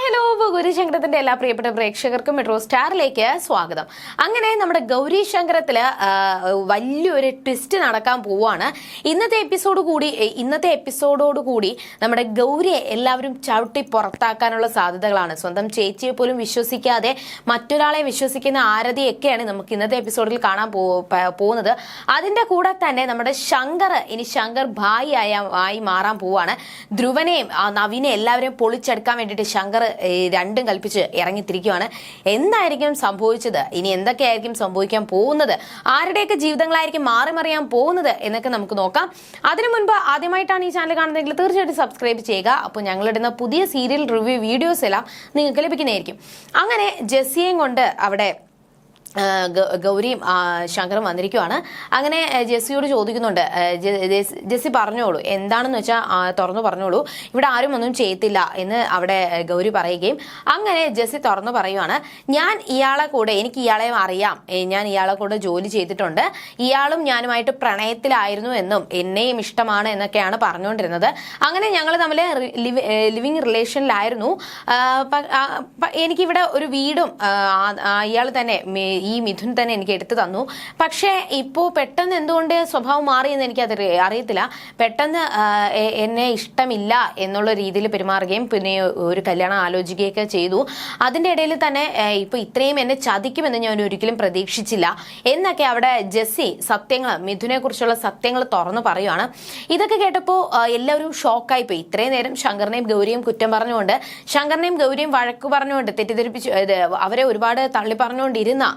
Hello ഗൗരീശങ്കരത്തിന്റെ എല്ലാ പ്രിയപ്പെട്ട പ്രേക്ഷകർക്കും മെട്രോ സ്റ്റാറിലേക്ക് സ്വാഗതം. അങ്ങനെ നമ്മുടെ ഗൗരീശങ്കരത്തില് വലിയൊരു ട്വിസ്റ്റ് നടക്കാൻ പോവാണ്. ഇന്നത്തെ എപ്പിസോഡോട് കൂടി നമ്മുടെ ഗൗരിയെ എല്ലാവരും ചവിട്ടി പുറത്താക്കാനുള്ള സാധ്യതകളാണ്. സ്വന്തം ചേച്ചിയെ പോലും വിശ്വസിക്കാതെ മറ്റൊരാളെ വിശ്വസിക്കുന്ന ആരതിയൊക്കെയാണ് നമുക്ക് ഇന്നത്തെ എപ്പിസോഡിൽ കാണാൻ പോകുന്നത്. അതിന്റെ കൂടെ തന്നെ നമ്മുടെ ശങ്കർ ഭായി ആയി മാറാൻ പോവാണ്. ധ്രുവനെയും നവീനെ എല്ലാവരെയും പൊളിച്ചെടുക്കാൻ വേണ്ടിയിട്ട് ശങ്കർ രണ്ടും കൽപ്പിച്ച് ഇറങ്ങിത്തിരിക്കുകയാണ്. എന്തായിരിക്കും സംഭവിച്ചത്, ഇനി എന്തൊക്കെയായിരിക്കും സംഭവിക്കാൻ പോകുന്നത്, ആരുടെയൊക്കെ ജീവിതങ്ങളായിരിക്കും മാറിമറിയാൻ പോകുന്നത് എന്നൊക്കെ നമുക്ക് നോക്കാം. അതിനു മുൻപ് ആദ്യമായിട്ടാണ് ഈ ചാനൽ കാണുന്നതെങ്കിൽ തീർച്ചയായിട്ടും സബ്സ്ക്രൈബ് ചെയ്യുക. അപ്പോൾ ഞങ്ങളിടുന്ന പുതിയ സീരിയൽ റിവ്യൂ വീഡിയോസ് എല്ലാം നിങ്ങൾക്ക് ലഭിക്കുന്നതായിരിക്കും. അങ്ങനെ ജെസ്സിയെയും കൊണ്ട് അവിടെ ഗൗരിയും ശങ്കറും വന്നിരിക്കുവാണ്. അങ്ങനെ ജെസ്സിയോട് ചോദിക്കുന്നുണ്ട്, ജെസ്സി പറഞ്ഞോളൂ, എന്താണെന്ന് വെച്ചാൽ തുറന്നു പറഞ്ഞോളൂ, ഇവിടെ ആരും ഒന്നും ചെയ്യത്തില്ല എന്ന് അവിടെ ഗൗരി പറയുകയും അങ്ങനെ ജെസ്സി തുറന്നു പറയുവാണ്, എനിക്ക് ഇയാളെ അറിയാം, ഞാൻ ഇയാളെ കൂടെ ജോലി ചെയ്തിട്ടുണ്ട്, ഇയാളും ഞാനുമായിട്ട് പ്രണയത്തിലായിരുന്നു എന്നും എന്നെയും ഇഷ്ടമാണ് എന്നൊക്കെയാണ് പറഞ്ഞുകൊണ്ടിരുന്നത്. അങ്ങനെ ഞങ്ങൾ തമ്മിൽ ലിവിങ് റിലേഷനിലായിരുന്നു. എനിക്കിവിടെ ഒരു വീടും ഇയാൾ തന്നെ ഈ മിഥുൻ തന്നെ എനിക്ക് എടുത്തു തന്നു. പക്ഷേ ഇപ്പോൾ പെട്ടെന്ന് എന്തുകൊണ്ട് സ്വഭാവം മാറിയെന്ന് എനിക്കത് അറിയത്തില്ല. പെട്ടെന്ന് എന്നെ ഇഷ്ടമില്ല എന്നുള്ള രീതിയിൽ പെരുമാറുകയും പിന്നെ ഒരു കല്യാണം ആലോചിക്കുകയൊക്കെ ചെയ്തു. അതിൻ്റെ ഇടയിൽ തന്നെ ഇപ്പോൾ ഇത്രയും എന്നെ ചതിക്കുമെന്ന് ഞാൻ ഒരിക്കലും പ്രതീക്ഷിച്ചില്ല എന്നൊക്കെ അവിടെ ജെസ്സി മിഥുനെ കുറിച്ചുള്ള സത്യങ്ങൾ തുറന്നു പറയുവാണ്. ഇതൊക്കെ കേട്ടപ്പോൾ എല്ലാവരും ഷോക്കായിപ്പോയി. ഇത്രയും നേരം ശങ്കറിനെയും ഗൗരിയും കുറ്റം പറഞ്ഞുകൊണ്ട്, ശങ്കറിനെയും ഗൗരിയും വഴക്ക് പറഞ്ഞുകൊണ്ട്, തെറ്റിദ്ധരിപ്പിച്ചു അവരെ ഒരുപാട് തള്ളി പറഞ്ഞുകൊണ്ടിരുന്ന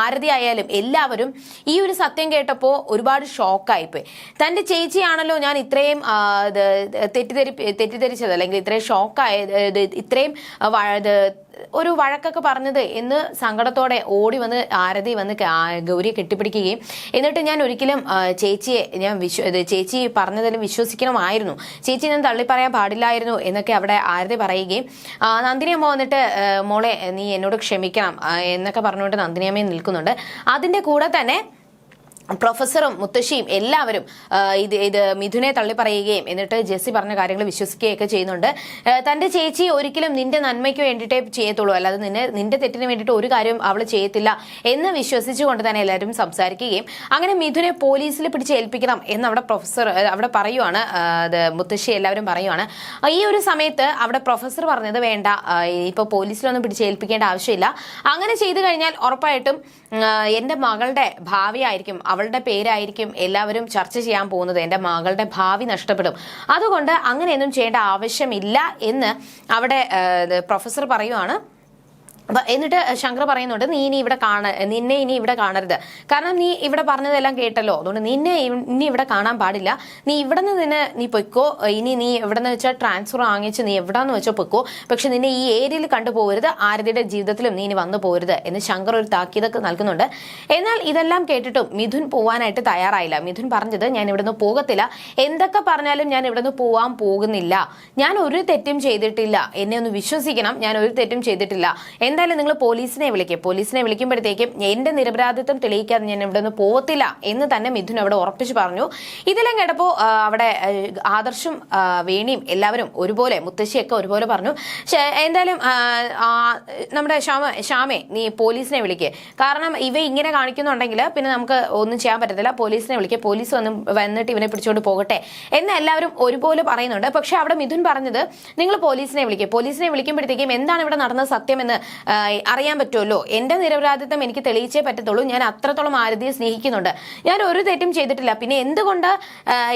ആരതി ആയാലും എല്ലാവരും ഈ ഒരു സത്യം കേട്ടപ്പോൾ ഒരുപാട് ഷോക്കായിപ്പോയി. തന്റെ ചേച്ചിയാണല്ലോ ഞാൻ ഇത്രയും തെറ്റിദ്ധരിച്ചത്, അല്ലെങ്കിൽ ഇത്രയും ഷോക്കായത്, ഇത്രയും ഒരു വഴക്കൊക്കെ പറഞ്ഞത് എന്ന് സങ്കടത്തോടെ ഓടി വന്ന് ആരതി വന്ന് ഗൗരിയെ കെട്ടിപ്പിടിക്കുകയും എന്നിട്ട് ഞാൻ ഒരിക്കലും ചേച്ചി പറഞ്ഞതിൽ വിശ്വസിക്കണമായിരുന്നു, ചേച്ചി ഞാൻ തള്ളിപ്പറയാൻ പാടില്ലായിരുന്നു എന്നൊക്കെ അവിടെ ആരതി പറയുകയും നന്ദിനി അമ്മ വന്നിട്ട് മോളെ നീ എന്നോട് ക്ഷമിക്കണം എന്നൊക്കെ പറഞ്ഞുകൊണ്ട് നന്ദിനി അമ്മയും നിൽക്കുന്നുണ്ട്. അതിന്റെ കൂടെ തന്നെ പ്രൊഫസറും മുത്തശ്ശിയും എല്ലാവരും ഇത് മിഥുനെ തള്ളി പറയുകയും എന്നിട്ട് ജെസ്സി പറഞ്ഞ കാര്യങ്ങൾ വിശ്വസിക്കുകയൊക്കെ ചെയ്യുന്നുണ്ട്. തന്റെ ചേച്ചി ഒരിക്കലും നിന്റെ നന്മയ്ക്ക് വേണ്ടിയിട്ടേ ചെയ്യത്തുള്ളൂ, അല്ലാതെ നിന്റെ തെറ്റിന് വേണ്ടിയിട്ട് ഒരു കാര്യം അവൾ ചെയ്യത്തില്ല എന്ന് വിശ്വസിച്ചുകൊണ്ട് തന്നെ എല്ലാവരും സംസാരിക്കുകയും അങ്ങനെ മിഥുനെ പോലീസിൽ പിടിച്ച് ഏൽപ്പിക്കണം എന്ന് അവിടെ പ്രൊഫസർ അവിടെ പറയുവാണ്. മുത്തശ്ശി എല്ലാവരും പറയുവാണ്. ഈ ഒരു സമയത്ത് അവിടെ പ്രൊഫസർ പറഞ്ഞത് വേണ്ട, ഇപ്പൊ പോലീസിലൊന്നും പിടിച്ച് ഏൽപ്പിക്കേണ്ട ആവശ്യമില്ല, അങ്ങനെ ചെയ്തു കഴിഞ്ഞാൽ ഉറപ്പായിട്ടും എന്റെ മകളുടെ ഭാവിയായിരിക്കും, അവളുടെ പേരായിരിക്കും എല്ലാവരും ചർച്ച ചെയ്യാൻ പോകുന്നത്, എൻ്റെ മകളുടെ ഭാവി നഷ്ടപ്പെടും, അതുകൊണ്ട് അങ്ങനെയൊന്നും ചെയ്യേണ്ട ആവശ്യമില്ല എന്ന് അവിടെ പ്രൊഫസർ പറയുവാണ്. എന്നിട്ട് ശങ്കർ പറയുന്നുണ്ട്, നിന്നെ ഇനി ഇവിടെ കാണരുത്, കാരണം നീ ഇവിടെ പറഞ്ഞതെല്ലാം കേട്ടല്ലോ, അതുകൊണ്ട് നിന്നെ ഇനി ഇവിടെ കാണാൻ പാടില്ല, നീ ഇവിടെ നിന്ന് നീ പൊയ്ക്കോ, ഇനി നീ എവിടെ നിന്ന് വെച്ചാൽ ട്രാൻസ്ഫർ വാങ്ങിച്ച് നീ എവിടെന്ന് വെച്ചാൽ പൊയ്ക്കോ, പക്ഷെ നിന്നെ ഈ ഏരിയയിൽ കണ്ടുപോകരുത്, ആരതിയുടെ ജീവിതത്തിലും നീ ഇനി വന്നു പോകരുത് എന്ന് ശങ്കർ ഒരു താക്കീതൊക്കെ നൽകുന്നുണ്ട്. എന്നാൽ ഇതെല്ലാം കേട്ടിട്ടും മിഥുൻ പോവാനായിട്ട് തയ്യാറായില്ല. മിഥുൻ പറഞ്ഞത്, ഞാൻ ഇവിടുന്ന് പോകത്തില്ല, എന്തൊക്കെ പറഞ്ഞാലും ഞാൻ ഇവിടുന്ന് പോവാൻ പോകുന്നില്ല, ഞാൻ ഒരു തെറ്റും ചെയ്തിട്ടില്ല, എന്നെ ഒന്ന് വിശ്വസിക്കണം, ഞാൻ ഒരു തെറ്റും ചെയ്തിട്ടില്ല, എന്തായാലും നിങ്ങൾ പോലീസിനെ വിളിക്കുമ്പോഴത്തേക്കും എന്റെ നിരപരാധിത്വം തെളിയിക്കാതെ ഞാൻ ഇവിടെ നിന്ന് പോകത്തില്ല എന്ന് തന്നെ മിഥുൻ അവിടെ ഉറപ്പിച്ചു പറഞ്ഞു. ഇതെല്ലാം കേട്ടപ്പോൾ അവിടെ ആദർശും വേണിയും എല്ലാവരും ഒരുപോലെ, മുത്തശ്ശിയൊക്കെ ഒരുപോലെ പറഞ്ഞു, എന്തായാലും നമ്മുടെ ശ്യാമെ നീ പോലീസിനെ വിളിക്കുക, കാരണം ഇവ ഇങ്ങനെ കാണിക്കുന്നുണ്ടെങ്കിൽ പിന്നെ നമുക്ക് ഒന്നും ചെയ്യാൻ പറ്റത്തില്ല, പോലീസിനെ വിളിക്കുക, പോലീസ് വന്നിട്ട് ഇവനെ പിടിച്ചുകൊണ്ട് പോകട്ടെ എന്ന് എല്ലാവരും ഒരുപോലെ പറയുന്നുണ്ട്. പക്ഷെ അവിടെ മിഥുൻ പറഞ്ഞത്, നിങ്ങൾ പോലീസിനെ വിളിക്കുമ്പോഴത്തേക്കും എന്താണ് ഇവിടെ നടന്ന സത്യമെന്ന് അറിയാൻ പറ്റുമല്ലോ, എന്റെ നിരപരാധിത്വം എനിക്ക് തെളിയിച്ചേ പറ്റത്തുള്ളൂ, ഞാൻ അത്രത്തോളം ആരതിയെ സ്നേഹിക്കുന്നുണ്ട്, ഞാൻ ഒരു തെറ്റും ചെയ്തിട്ടില്ല, പിന്നെ എന്തുകൊണ്ട്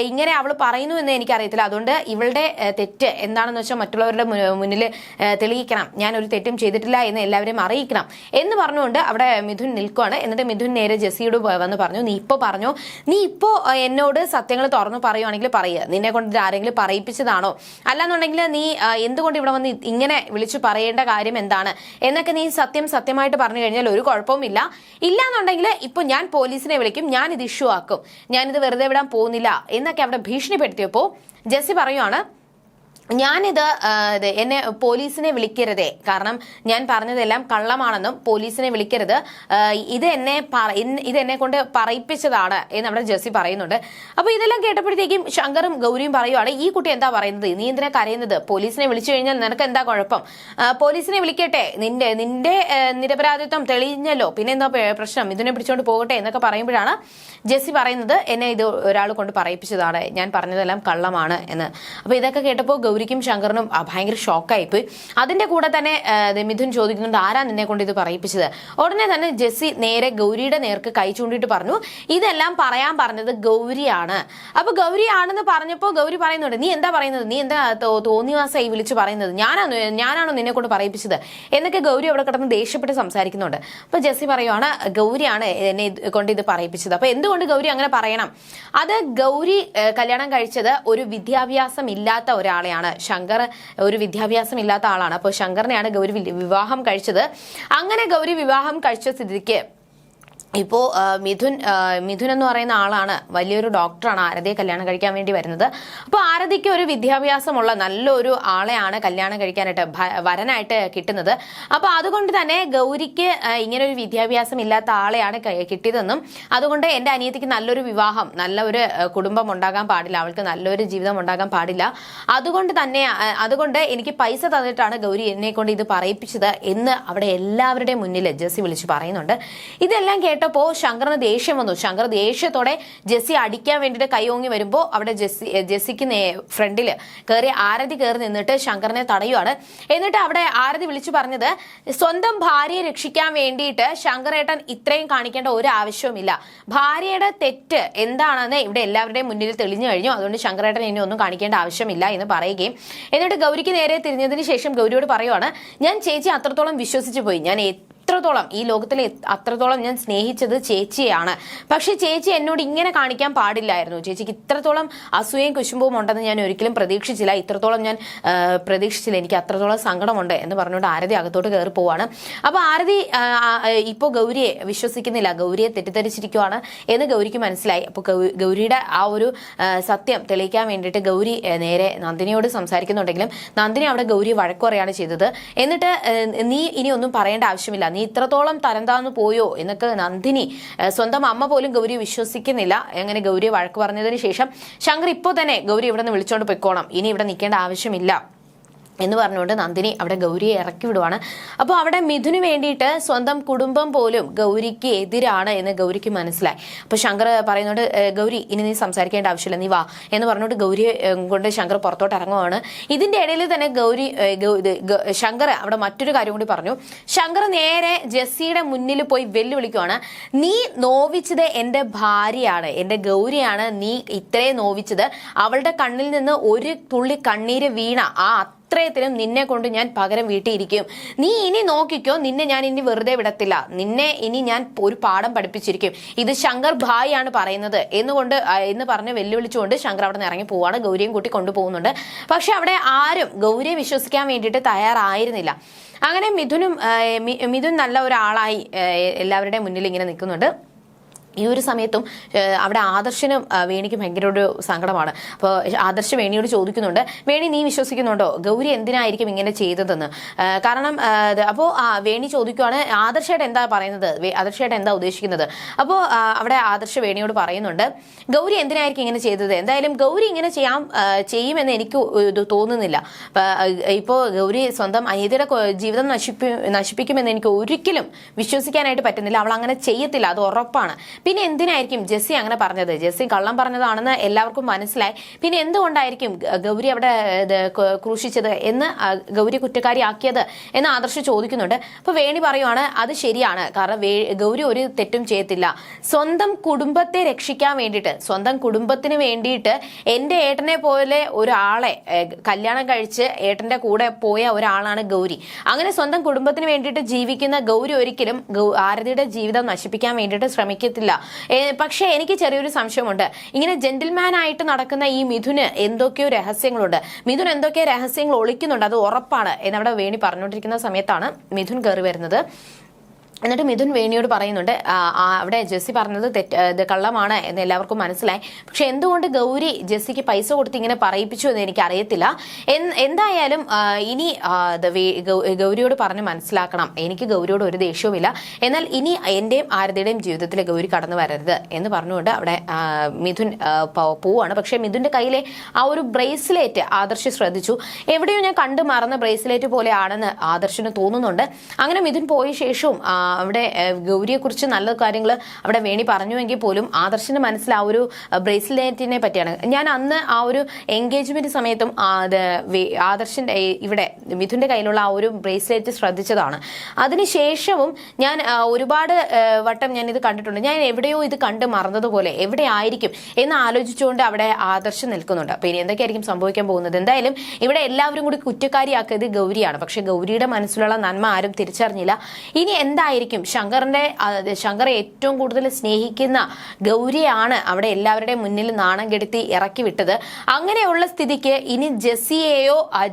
ഇങ്ങനെ അവൾ പറയുന്നു എന്ന് എനിക്കറിയത്തില്ല, അതുകൊണ്ട് ഇവളുടെ തെറ്റ് എന്താണെന്ന് വെച്ചാൽ മറ്റുള്ളവരുടെ മുന്നിൽ തെളിയിക്കണം, ഞാൻ ഒരു തെറ്റും ചെയ്തിട്ടില്ല എന്ന് എല്ലാവരെയും അറിയിക്കണം എന്ന് പറഞ്ഞുകൊണ്ട് അവിടെ മിഥുൻ നിൽക്കുകയാണ്. എന്നിട്ട് മിഥുൻ നേരെ ജെസ്സിയോട് വന്ന് പറഞ്ഞു, നീ ഇപ്പോ എന്നോട് സത്യങ്ങൾ തുറന്നു പറയുവാണെങ്കിൽ പറയുക, നിന്നെ കൊണ്ട് ആരെങ്കിലും പറയിപ്പിച്ചതാണോ, അല്ലാന്നുണ്ടെങ്കിൽ നീ എന്തുകൊണ്ട് ഇവിടെ വന്ന് ഇങ്ങനെ വിളിച്ചു പറയേണ്ട കാര്യം എന്താണ് എന്നൊക്കെ നീ സത്യമായിട്ട് പറഞ്ഞു കഴിഞ്ഞാൽ ഒരു കുഴപ്പവുമില്ല, ഇല്ലാന്നുണ്ടെങ്കിൽ ഇപ്പൊ ഞാൻ പോലീസിനെ വിളിക്കും, ഞാൻ ഇത് ഇഷ്യൂ ആക്കും, ഞാനിത് വെറുതെ വിടാൻ പോകുന്നില്ല എന്നൊക്കെ അവിടെ ഭീഷണിപ്പെടുത്തിയപ്പോൾ ജെസ്സി പറയുവാണ്, ഞാനിത് എന്നെ പോലീസിനെ വിളിക്കരുതേ, കാരണം ഞാൻ പറഞ്ഞതെല്ലാം കള്ളമാണെന്നും പോലീസിനെ വിളിക്കരുത്, ഇതെന്നെ കൊണ്ട് പറയിപ്പിച്ചതാണ് എന്ന് നമ്മുടെ ജെസ്സി പറയുന്നുണ്ട്. അപ്പൊ ഇതെല്ലാം കേട്ടപ്പോഴത്തേക്കും ശങ്കറും ഗൗരിയും പറയുവാണ്, ഈ കുട്ടി എന്താ പറയുന്നത്, നീ എന്തിനാ കരയുന്നത്, പോലീസിനെ വിളിച്ചു കഴിഞ്ഞാൽ നിനക്ക് എന്താ കുഴപ്പം, പോലീസിനെ വിളിക്കട്ടെ, നിന്റെ നിരപരാധിത്വം തെളിഞ്ഞല്ലോ, പിന്നെ എന്താ പ്രശ്നം, ഇതിനെ പിടിച്ചോണ്ട് പോകട്ടെ എന്നൊക്കെ പറയുമ്പോഴാണ് ജെസ്സി പറയുന്നത്, എന്നെ ഇത് ഒരാൾ കൊണ്ട് പറയിപ്പിച്ചതാണ്, ഞാൻ പറഞ്ഞതെല്ലാം കള്ളമാണ് എന്ന്. അപ്പൊ ഇതൊക്കെ കേട്ടപ്പോൾ ഗൗരിക്കും ശങ്കറിനും ഭയങ്കര ഷോക്കായിപ്പോയി. അതിന്റെ കൂടെ തന്നെ മിഥുൻ ചോദിക്കുന്നുണ്ട്, ആരാ നിന്നെ കൊണ്ട് ഇത് പറയിപ്പിച്ചത്. ഉടനെ തന്നെ ജെസ്സി നേരെ ഗൗരിയുടെ നേർക്ക് കൈ ചൂണ്ടിയിട്ട് പറഞ്ഞു, ഇതെല്ലാം പറയാൻ പറഞ്ഞത് ഗൗരിയാണ്. അപ്പൊ ഗൗരിയാണെന്ന് പറഞ്ഞപ്പോൾ ഗൗരി പറയുന്നുണ്ട്, നീ എന്താ പറയുന്നത്, നീ എന്താ തോന്നിവാസായി വിളിച്ചു പറയുന്നത്, ഞാനാണോ നിന്നെ കൊണ്ട് പറയിപ്പിച്ചത് എന്നൊക്കെ ഗൗരി അവിടെ കിടന്ന് ദേഷ്യപ്പെട്ട് സംസാരിക്കുന്നുണ്ട്. അപ്പൊ ജെസ്സി പറയുവാണ്, ഗൗരിയാണ് എന്നെ കൊണ്ട് ഇത് പറയിപ്പിച്ചത്. അപ്പൊ എന്തുകൊണ്ട് ഗൗരി അങ്ങനെ പറയണം, അത് ഗൗരി കല്യാണം കഴിച്ചത് ഒരു വിദ്യാഭ്യാസം ഇല്ലാത്ത ഒരാളെയാണ്, ശങ്കർ ഒരു വിദ്യാഭ്യാസം ഇല്ലാത്ത ആളാണ്. അപ്പോൾ ശങ്കറിനെയാണ് ഗൗരി വിവാഹം കഴിച്ചത്. അങ്ങനെ ഗൗരി വിവാഹം കഴിച്ച സ്ഥിതിക്ക് ഇപ്പോൾ മിഥുൻ എന്ന് പറയുന്ന ആളാണ്, വലിയൊരു ഡോക്ടറാണ്, ആരതിയെ കല്യാണം കഴിക്കാൻ വേണ്ടി വരുന്നത്. അപ്പോൾ ആരതിക്ക് ഒരു വിദ്യാഭ്യാസമുള്ള നല്ലൊരു ആളെയാണ് കല്യാണം കഴിക്കാനായിട്ട് വരനായിട്ട് കിട്ടുന്നത്. അപ്പോൾ അതുകൊണ്ട് തന്നെ ഗൗരിക്ക് ഇങ്ങനെ ഒരു വിദ്യാഭ്യാസം ഇല്ലാത്ത ആളെയാണ് കിട്ടിയതെന്നും അതുകൊണ്ട് എൻ്റെ അനിയത്തിക്ക് നല്ലൊരു വിവാഹം, നല്ല ഒരു കുടുംബം ഉണ്ടാകാൻ പാടില്ല, അവൾക്ക് നല്ലൊരു ജീവിതം ഉണ്ടാകാൻ പാടില്ല, അതുകൊണ്ട് എനിക്ക് പൈസ തന്നിട്ടാണ് ഗൗരി എന്നെ കൊണ്ട് ഇത് പറയിപ്പിച്ചത് എന്ന് അവിടെ എല്ലാവരുടെയും മുന്നിൽ ജെസ്സി വിളിച്ച് പറയുന്നുണ്ട്. ഇതെല്ലാം കേട്ടപ്പോൾ ശങ്കറിന് ദേഷ്യം വന്നു. ശങ്കർ ദേഷ്യത്തോടെ ജെസ്സി അടിക്കാൻ വേണ്ടിയിട്ട് കൈയോങ്ങി വരുമ്പോൾ അവിടെ ജെസ്സിക്ക് ഫ്രണ്ടിൽ കയറി ആരതി കയറി നിന്നിട്ട് ശങ്കറിനെ തടയുവാണ്. എന്നിട്ട് അവിടെ ആരതി വിളിച്ചു പറഞ്ഞത്, സ്വന്തം ഭാര്യയെ രക്ഷിക്കാൻ വേണ്ടിയിട്ട് ശങ്കറേട്ടൻ ഇത്രയും കാണിക്കേണ്ട ഒരു ആവശ്യവുമില്ല, ഭാര്യയുടെ തെറ്റ് എന്താണെന്ന് ഇവിടെ എല്ലാവരുടെയും മുന്നിൽ തെളിഞ്ഞു കഴിഞ്ഞു, അതുകൊണ്ട് ശങ്കറേട്ടൻ ഇനി ഒന്നും കാണിക്കേണ്ട ആവശ്യമില്ല എന്ന് പറയുകയും എന്നിട്ട് ഗൗരിക്ക് നേരെ തിരിഞ്ഞതിന് ശേഷം ഗൗരിയോട് പറയുവാണ്, ഞാൻ ചേച്ചി അത്രത്തോളം വിശ്വസിച്ചു പോയി, ഞാൻ അത്രത്തോളം ഈ ലോകത്തിലെ അത്രത്തോളം ഞാൻ സ്നേഹിച്ചത് ചേച്ചിയാണ്, പക്ഷെ ചേച്ചി എന്നോട് ഇങ്ങനെ കാണിക്കാൻ പാടില്ലായിരുന്നു, ചേച്ചിക്ക് ഇത്രത്തോളം അസൂയയും കുശുമ്പവും ഉണ്ടെന്ന് ഞാൻ ഒരിക്കലും പ്രതീക്ഷിച്ചില്ല, ഇത്രത്തോളം ഞാൻ പ്രതീക്ഷിച്ചില്ല, എനിക്ക് അത്രത്തോളം സങ്കടമുണ്ട് എന്ന് പറഞ്ഞുകൊണ്ട് ആരതി അകത്തോട്ട് കയറി പോവാണ്. അപ്പോൾ ആരതി ഇപ്പോൾ ഗൗരിയെ വിശ്വസിക്കുന്നില്ല, ഗൗരിയെ തെറ്റിദ്ധരിച്ചിരിക്കുവാണ് എന്ന് ഗൗരിക്ക് മനസ്സിലായി. അപ്പോൾ ഗൗരിയുടെ ആ ഒരു സത്യം തെളിയിക്കാൻ വേണ്ടിയിട്ട് ഗൗരി നേരെ നന്ദിനിയോട് സംസാരിക്കുന്നുണ്ടെങ്കിലും നന്ദിനി അവിടെ ഗൗരി വഴക്കു പറയാണ് ചെയ്തത്. എന്നിട്ട് നീ ഇനി ഒന്നും പറയേണ്ട ആവശ്യമില്ല, നീ ഇത്രത്തോളം തരംതാന്നു പോയോ എന്നൊക്കെ നന്ദിനി സ്വന്തം അമ്മ പോലും ഗൗരി വിശ്വസിക്കുന്നില്ല. അങ്ങനെ ഗൗരിയെ വഴക്ക് പറഞ്ഞതിന് ശേഷം ശങ്കർ ഇപ്പോൾ തന്നെ ഗൗരി ഇവിടെ നിന്ന് വിളിച്ചോണ്ട് പൊയ്ക്കോണം, ഇനി ഇവിടെ നിൽക്കേണ്ട ആവശ്യമില്ല എന്ന് പറഞ്ഞുകൊണ്ട് നന്ദിനി അവിടെ ഗൗരിയെ ഇറക്കി വിടുവാണ്. അപ്പോൾ അവിടെ മിഥുന് വേണ്ടിയിട്ട് സ്വന്തം കുടുംബം പോലും ഗൗരിക്ക് എതിരാണ് എന്ന് ഗൗരിക്ക് മനസ്സിലായി. അപ്പോൾ ശങ്കർ പറയുന്നുണ്ട്, ഗൗരി ഇനി നീ സംസാരിക്കേണ്ട ആവശ്യമില്ല, നീ വാ എന്ന് പറഞ്ഞുകൊണ്ട് ഗൗരിയെ കൊണ്ട് ശങ്കർ പുറത്തോട്ട് ഇറങ്ങുവാണ്. ഇതിന്റെ ഇടയിൽ തന്നെ ശങ്കർ അവിടെ മറ്റൊരു കാര്യം കൂടി പറഞ്ഞു. ശങ്കർ നേരെ ജെസ്സിയുടെ മുന്നിൽ പോയി വെല്ലുവിളിക്കുവാണ്, നീ നോവിച്ചത് എൻ്റെ ഭാര്യയാണ്, എൻ്റെ ഗൗരിയാണ് നീ ഇത്രയും നോവിച്ചത്, അവളുടെ കണ്ണിൽ നിന്ന് ഒരു തുള്ളി കണ്ണീര് വീണ ആ അത്രയത്തിലും നിന്നെ കൊണ്ട് ഞാൻ പകരം വീട്ടിയിരിക്കും, നീ ഇനി നോക്കിക്കോ, നിന്നെ ഞാൻ ഇനി വെറുതെ വിടത്തില്ല, നിന്നെ ഇനി ഞാൻ ഒരു പാഠം പഠിപ്പിച്ചിരിക്കും, ഇത് ശങ്കർ ഭായ് ആണ് പറയുന്നത് എന്ന് പറഞ്ഞ് വെല്ലുവിളിച്ചുകൊണ്ട് ശങ്കർ അവിടെ നിന്ന് ഇറങ്ങി പോവാണ്. ഗൗരിയും കൂട്ടി കൊണ്ടുപോകുന്നുണ്ട്. പക്ഷെ അവിടെ ആരും ഗൗരിയെ വിശ്വസിക്കാൻ വേണ്ടിയിട്ട് തയ്യാറായിരുന്നില്ല. അങ്ങനെ മിഥുൻ നല്ല ഒരാളായി എല്ലാവരുടെയും മുന്നിൽ ഇങ്ങനെ നിൽക്കുന്നുണ്ട്. ഈ ഒരു സമയത്തും അവിടെ ആദർശനും വേണിക്ക് ഭയങ്കര ഒരു സങ്കടമാണ്. അപ്പോൾ ആദർശ് വേണിയോട് ചോദിക്കുന്നുണ്ട്, വേണി നീ വിശ്വസിക്കുന്നുണ്ടോ ഗൗരി എന്തിനായിരിക്കും ഇങ്ങനെ ചെയ്തതെന്ന്? കാരണം അപ്പോൾ വേണി ചോദിക്കുവാണ്, ആദർശേട്ടൻ എന്താ പറയുന്നത്, ആദർശേട്ടൻ എന്താ ഉദ്ദേശിക്കുന്നത്? അപ്പോൾ അവിടെ ആദർശ് വേണിയോട് പറയുന്നുണ്ട്, ഗൗരി എന്തിനായിരിക്കും ഇങ്ങനെ ചെയ്തത്, എന്തായാലും ഗൗരി ഇങ്ങനെ ചെയ്യുമെന്ന് എനിക്ക് തോന്നുന്നില്ല. ഇപ്പോൾ ഗൗരി സ്വന്തം അനിയത്തിയുടെ ജീവിതം നശിപ്പിക്കുമെന്ന് എനിക്ക് ഒരിക്കലും വിശ്വസിക്കാനായിട്ട് പറ്റുന്നില്ല, അവൾ അങ്ങനെ ചെയ്യത്തില്ല, അത് ഉറപ്പാണ്. പിന്നെ എന്തിനായിരിക്കും ജെസ്സി അങ്ങനെ പറഞ്ഞത്, ജെസ്സി കള്ളം പറഞ്ഞതാണെന്ന് എല്ലാവർക്കും മനസ്സിലായി, പിന്നെ എന്തുകൊണ്ടായിരിക്കും ഗൗരി അവിടെ ക്രൂശിച്ചത് എന്ന് ഗൗരി കുറ്റക്കാരിയാക്കിയത് എന്ന് ആദർശ് ചോദിക്കുന്നുണ്ട്. അപ്പോൾ വേണി പറയുവാണ്, അത് ശരിയാണ്, കാരണം ഗൗരി ഒരു തെറ്റും ചെയ്യത്തില്ല, സ്വന്തം കുടുംബത്തെ രക്ഷിക്കാൻ വേണ്ടിയിട്ട്, സ്വന്തം കുടുംബത്തിന് വേണ്ടിയിട്ട് എൻ്റെ ഏട്ടനെ പോലെ ഒരാളെ കല്യാണം കഴിച്ച് ഏട്ടൻ്റെ കൂടെ പോയ ഒരാളാണ് ഗൗരി. അങ്ങനെ സ്വന്തം കുടുംബത്തിന് വേണ്ടിയിട്ട് ജീവിക്കുന്ന ഗൗരി ഒരിക്കലും ആരതിയുടെ ജീവിതം നശിപ്പിക്കാൻ വേണ്ടിയിട്ട് ശ്രമിക്കത്തില്ല. പക്ഷേ എനിക്ക് ചെറിയൊരു സംശയമുണ്ട്, ഇങ്ങനെ ജെന്റിൽമാൻ ആയിട്ട് നടക്കുന്ന ഈ മിഥുന് എന്തൊക്കെയോ രഹസ്യങ്ങളുണ്ട്, മിഥുൻ എന്തൊക്കെയോ രഹസ്യങ്ങൾ ഒളിക്കുന്നുണ്ട്, അത് ഉറപ്പാണ് എന്നവിടെ വേണി പറഞ്ഞുകൊണ്ടിരിക്കുന്ന സമയത്താണ് മിഥുൻ കയറി വരുന്നത്. എന്നിട്ട് മിഥുൻ വേണിയോട് പറയുന്നുണ്ട് അവിടെ ജെസ്സി പറഞ്ഞത് ഇത് കള്ളമാണ് എന്ന് എല്ലാവർക്കും മനസ്സിലായി. പക്ഷെ എന്തുകൊണ്ട് ഗൗരി ജെസ്സിക്ക് പൈസ കൊടുത്ത് ഇങ്ങനെ പറയിപ്പിച്ചു എന്ന് എനിക്ക് അറിയത്തില്ല. എന്തായാലും ഇനി ഗൗരിയോട് പറഞ്ഞ് മനസ്സിലാക്കണം. എനിക്ക് ഗൗരിയോട് ഒരു ദേഷ്യവുമില്ല. എന്നാൽ ഇനി എന്റെയും ആരതിയുടെയും ജീവിതത്തിൽ ഗൗരി കടന്നു വരരുത് എന്ന് പറഞ്ഞുകൊണ്ട് അവിടെ മിഥുൻ പോവാണ്. പക്ഷെ മിഥുന്റെ കയ്യിലെ ആ ഒരു ബ്രേസ്ലെറ്റ് ആദർശ് ശ്രദ്ധിച്ചു. എവിടെയോ ഞാൻ കണ്ടു മറന്ന ബ്രേസ്ലെറ്റ് പോലെയാണെന്ന് ആദർശിന് തോന്നുന്നുണ്ട്. അങ്ങനെ മിഥുൻ പോയ ശേഷവും അവിടെ ഗൗരിയെ കുറിച്ച് നല്ല കാര്യങ്ങൾ അവിടെ വേണി പറഞ്ഞുവെങ്കിൽ പോലും ആദർശിന്റെ മനസ്സിൽ ആ ഒരു ബ്രേസ്ലെറ്റിനെ പറ്റിയാണ്. ഞാൻ അന്ന് ആ ഒരു എൻഗേജ്മെന്റ് സമയത്തും ആദർശിന്റെ ഇവിടെ മിഥുന്റെ കയ്യിലുള്ള ആ ഒരു ബ്രേസ്ലെറ്റ് ശ്രദ്ധിച്ചതാണ്. അതിനുശേഷവും ഞാൻ ഒരുപാട് വട്ടം ഞാൻ ഇത് കണ്ടിട്ടുണ്ട്. ഞാൻ എവിടെയോ ഇത് കണ്ട് മറന്നതുപോലെ എവിടെ ആയിരിക്കും എന്ന് ആലോചിച്ചുകൊണ്ട് അവിടെ ആദർശം നിൽക്കുന്നുണ്ട്. അപ്പൊ ഇനി എന്തൊക്കെയായിരിക്കും സംഭവിക്കാൻ പോകുന്നത്? എന്തായാലും ഇവിടെ എല്ലാവരും കൂടി കുറ്റക്കാരിയാക്കിയത് ഗൗരിയാണ്. പക്ഷെ ഗൗരിയുടെ മനസ്സിലുള്ള നന്മ ആരും തിരിച്ചറിഞ്ഞില്ല. ഇനി എന്തായിരിക്കും ശങ്കർ ഏറ്റവും കൂടുതൽ സ്നേഹിക്കുന്ന ഗൗരിയാണ് അവിടെ എല്ലാവരുടെയും മുന്നിൽ നാണം കെടുത്തി ഇറക്കി വിട്ടത്. അങ്ങനെയുള്ള സ്ഥിതിക്ക് ഇനി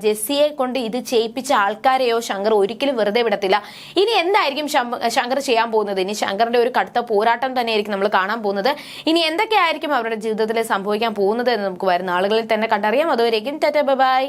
ജെസ്സിയെ കൊണ്ട് ഇത് ചെയ്യിപ്പിച്ച ആൾക്കാരെയോ ശങ്കർ ഒരിക്കലും വെറുതെ വിടത്തില്ല. ഇനി എന്തായിരിക്കും ശങ്കർ ചെയ്യാൻ പോകുന്നത്? ഇനി ശങ്കറിന്റെ ഒരു കടുത്ത പോരാട്ടം തന്നെയായിരിക്കും നമ്മൾ കാണാൻ പോകുന്നത്. ഇനി എന്തൊക്കെയായിരിക്കും അവരുടെ ജീവിതത്തിൽ സംഭവിക്കാൻ പോകുന്നത് എന്ന് നമുക്ക് വരുന്ന ആളുകളിൽ തന്നെ കണ്ടറിയാം. അതുവരേക്കും ടാറ്റാ ബൈ.